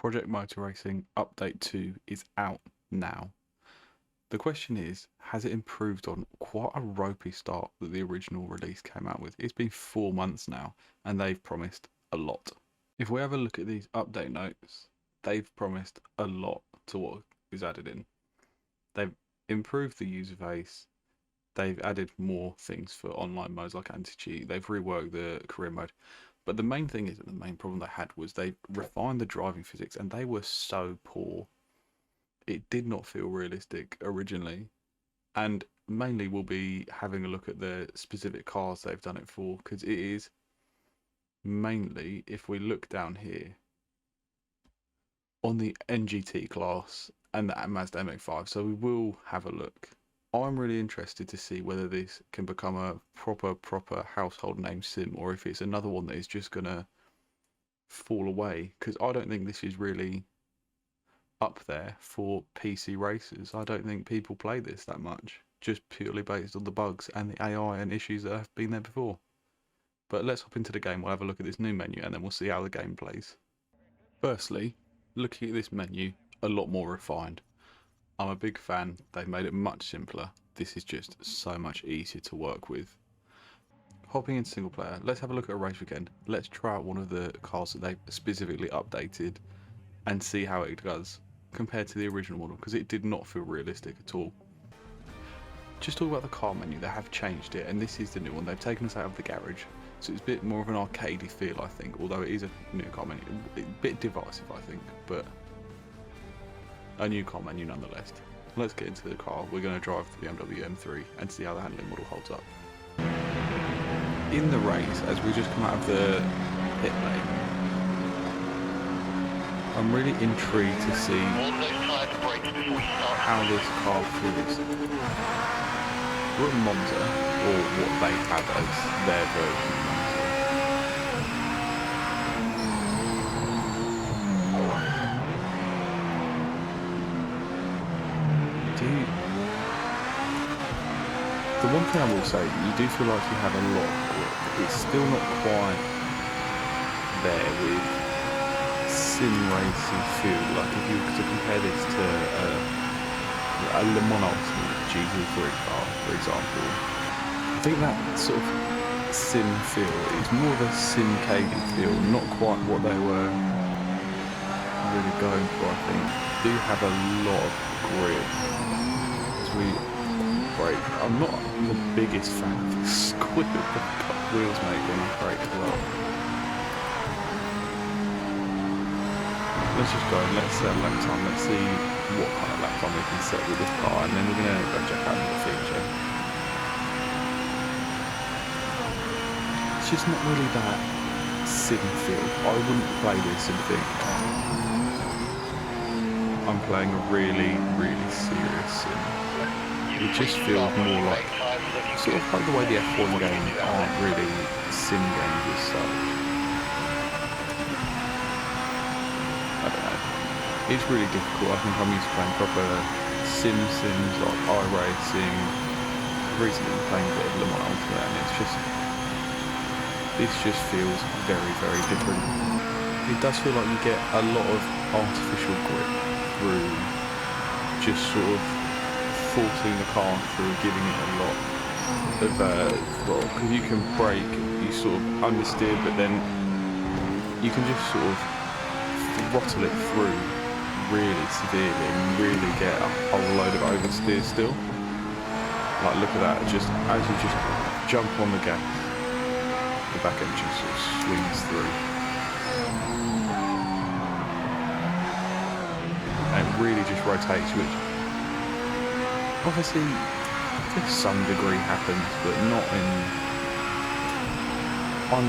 Project Motor Racing Update 2 is out now. The question is, has it improved on quite a ropey start that the original release came out with? It's been 4 months now, and they've promised a lot. If we have a look at these update notes, they've promised a lot to what is added in. They've improved the user base, they've added more things for online modes like anti-cheat, they've reworked the career mode. But the main thing is that the main problem they had was they refined the driving physics, and they were so poor. It did not feel realistic originally, and mainly we'll be having a look at the specific cars they've done it for, because it is mainly, if we look down here, on the NGT class and the Mazda MX-5, so we will have a look. I'm really interested to see whether this can become a proper household name sim, or if it's another one that is just gonna fall away, because I don't think this is really up there for PC racers. I don't think people play this that much, just purely based on the bugs and the AI and issues that have been there before. But let's hop into the game, we'll have a look at this new menu and then we'll see how the game plays. Firstly, looking at this menu, a lot more refined. I'm a big fan, they've made it much simpler. This is just so much easier to work with. Hopping in single player, let's have a look at a race weekend. Let's try out one of the cars that they've specifically updated and see how it does compared to the original model, because it did not feel realistic at all. Just talk about the car menu, they have changed it, and this is the new one. They've taken us out of the garage, so it's a bit more of an arcadey feel, I think, although it is a new car menu. A bit divisive, I think, but a new car menu nonetheless. Let's get into the car. We're going to drive the BMW M3 and see how the handling model holds up. In the race, as we just come out of the pit lane, I'm really intrigued to see how this car feels. We're at Monza, or what they have as their version of Monza. The one thing I will say, you do feel like you have a lot of grip. It's still not quite there with sim racing feel. Like if you were to compare this to a Le Mans Ultimate GT3 car, for example, I think that sort of sim feel is more of a sim caddy feel, not quite what they were really going for. I think do have a lot of grip as we brake. I'm not the biggest fan of the squid that the wheels make when I brake as well. Let's just go and let's set a lap time. Let's see what kind of lap time we can set with this car, and then we're going to go check out the feature. It's just not really that sim feel. I wouldn't play this and think I'm playing a really serious sim. It just feels more like, sort of like the way the F1 games aren't really sim games as such. I don't know. It's really difficult. I think I'm used to playing proper sims like iRacing. Recently playing a bit of Le Mans Ultimate, and this just feels very different. It does feel like you get a lot of artificial grip through just sort of forcing the car through, giving it a lot of well, because you can brake, you sort of understeer, but then you can just sort of throttle it through really severely and really get a whole load of oversteer still. Like look at that, just as you just jump on the gas, the back end just sort of swings through. And it really just rotates, which obviously to some degree happens, but not in... I'm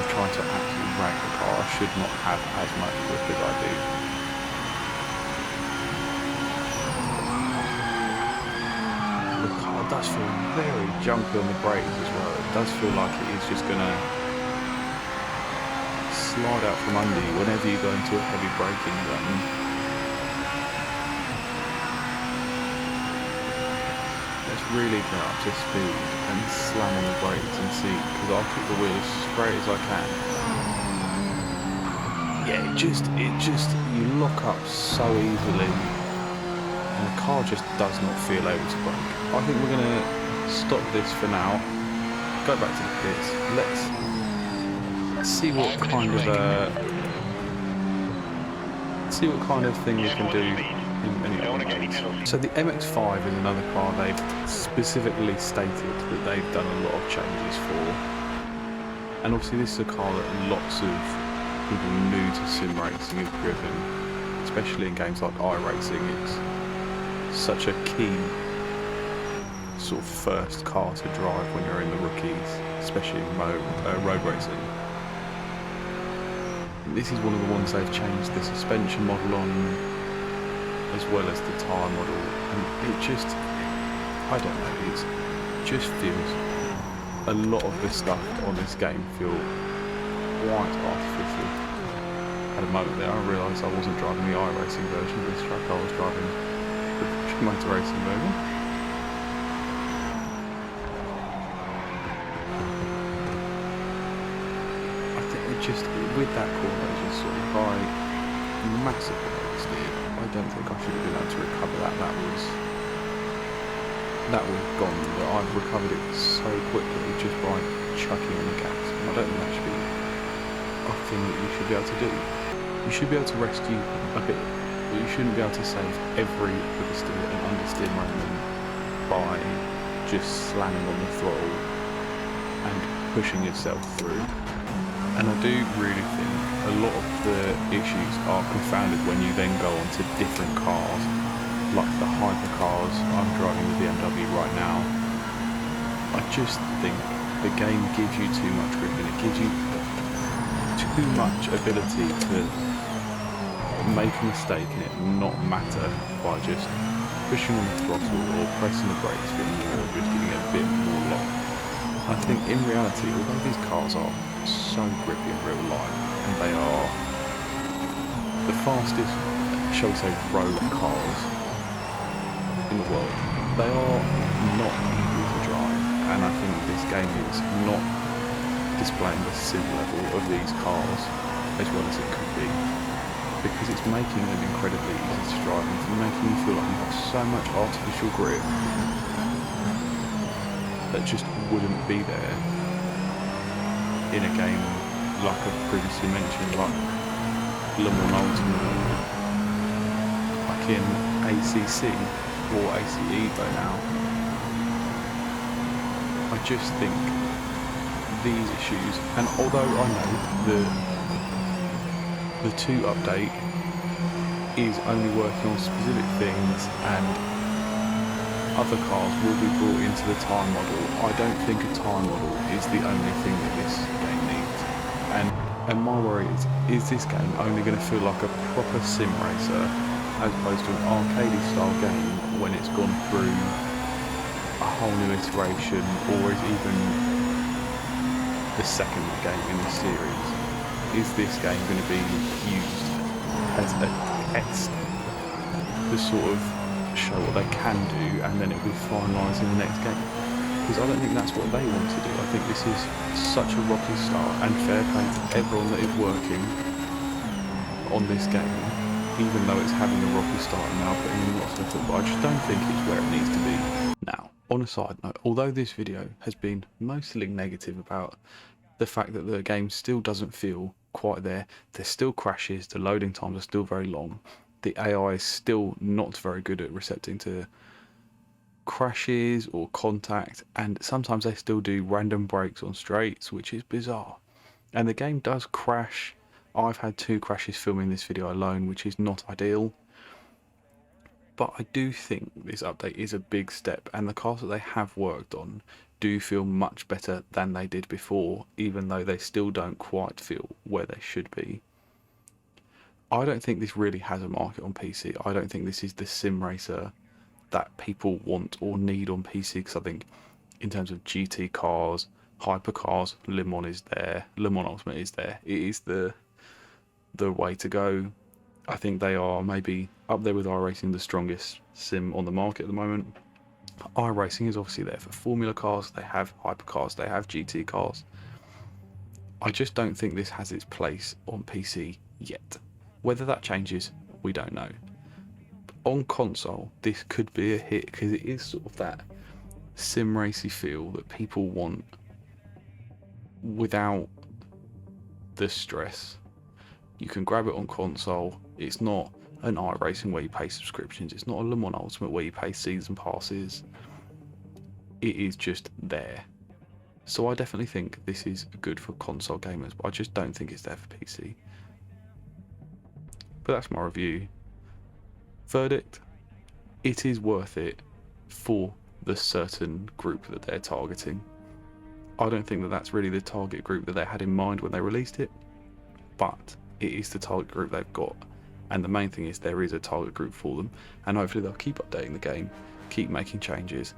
trying to actually rank the car. I should not have as much grip as I do. The car does feel very jumpy on the brakes as well. It does feel like it is just going to slide out from under you whenever you go into a heavy braking zone. Really get up to speed and slam on the brakes and see, because I'll keep the wheels as straight as I can. yeah, you lock up so easily, and the car just does not feel able to brake. I think we're gonna stop this for now. Go back to the pits. Let's see what kind of thing we can do in any other modes. So the MX-5 is another car they've specifically stated that they've done a lot of changes for, and obviously this is a car that lots of people new to sim racing have driven, especially in games like iRacing. It's such a key sort of first car to drive when you're in the rookies, especially in road racing. This is one of the ones they've changed the suspension model on, as well as the tyre model, and it just, I don't know, it just feels, a lot of the stuff on this game feel quite artificial. At a moment there I realised I wasn't driving the iRacing version of this track, I was driving the motor racing version. Just with that corner, just sort of by massively oversteered. I don't think I should have been able to recover that. That was gone. But I've recovered it so quickly just by chucking on the gas. And I don't think that should be a thing that you should be able to do. You should be able to rescue a bit, but you shouldn't be able to save every oversteer and understeer moment by just slamming on the throttle and pushing yourself through. And I do really think a lot of the issues are confounded when you then go on to different cars, like the hypercars. I'm driving the BMW right now. I just think the game gives you too much grip and it gives you too much ability to make a mistake and it not matter by just pushing on the throttle or pressing the brakes a bit more or just giving it a bit more lock. I think in reality, although these cars are so grippy in real life, and they are the fastest, shall we say, road cars in the world, they are not easy to drive, and I think this game is not displaying the sim level of these cars as well as it could be, because it's making them incredibly easy to drive, and it's making you feel like you have so much artificial grip that just wouldn't be there in a game like I've previously mentioned, like Le Mans Ultimate, like in ACC or ACE Evo now. I just think these issues, and although I know the 2 update is only working on specific things and other cars will be brought into the tyre model, I don't think a tyre model is the only thing that this game needs. And my worry is this game only going to feel like a proper sim racer as opposed to an arcade style game when it's gone through a whole new iteration, or is even the second game in the series? Is this game going to be used as a test to sort of show what they can do, and then it'll be finalised in the next game? Because I don't think that's what they want to do. I think this is such a rocky start, and fair play to everyone that is working on this game, even though it's having a rocky start and now putting in lots of effort, but I just don't think it's where it needs to be. Now, on a side note, although this video has been mostly negative about the fact that the game still doesn't feel quite there, there's still crashes, the loading times are still very long, the AI is still not very good at recepting to crashes or contact, and sometimes they still do random breaks on straights, which is bizarre. And the game does crash. I've had 2 crashes filming this video alone, which is not ideal. But I do think this update is a big step, and the cars that they have worked on do feel much better than they did before, even though they still don't quite feel where they should be. I don't think this really has a market on PC. I don't think this is the sim racer that people want or need on PC, because I think in terms of GT cars, hypercars, Le Mans is there, Le Mans Ultimate is there. It is the way to go. I think they are maybe up there with iRacing, the strongest sim on the market at the moment. iRacing is obviously there for Formula cars, they have hypercars, they have GT cars. I just don't think this has its place on PC yet. Whether that changes, we don't know. On console, this could be a hit because it is sort of that sim racy feel that people want without the stress. You can grab it on console. It's not an iRacing where you pay subscriptions. It's not a Le Mans Ultimate where you pay season passes. It is just there. So I definitely think this is good for console gamers, but I just don't think it's there for PC. But that's my review. Verdict: it is worth it for the certain group that they're targeting. I don't think that that's really the target group that they had in mind when they released it, but it is the target group they've got, and the main thing is there is a target group for them, and hopefully they'll keep updating the game, keep making changes,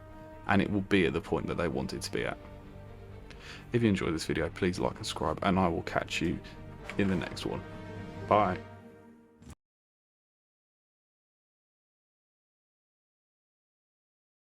and it will be at the point that they want it to be at. If you enjoyed this video, please like and subscribe, and I will catch you in the next one. Bye.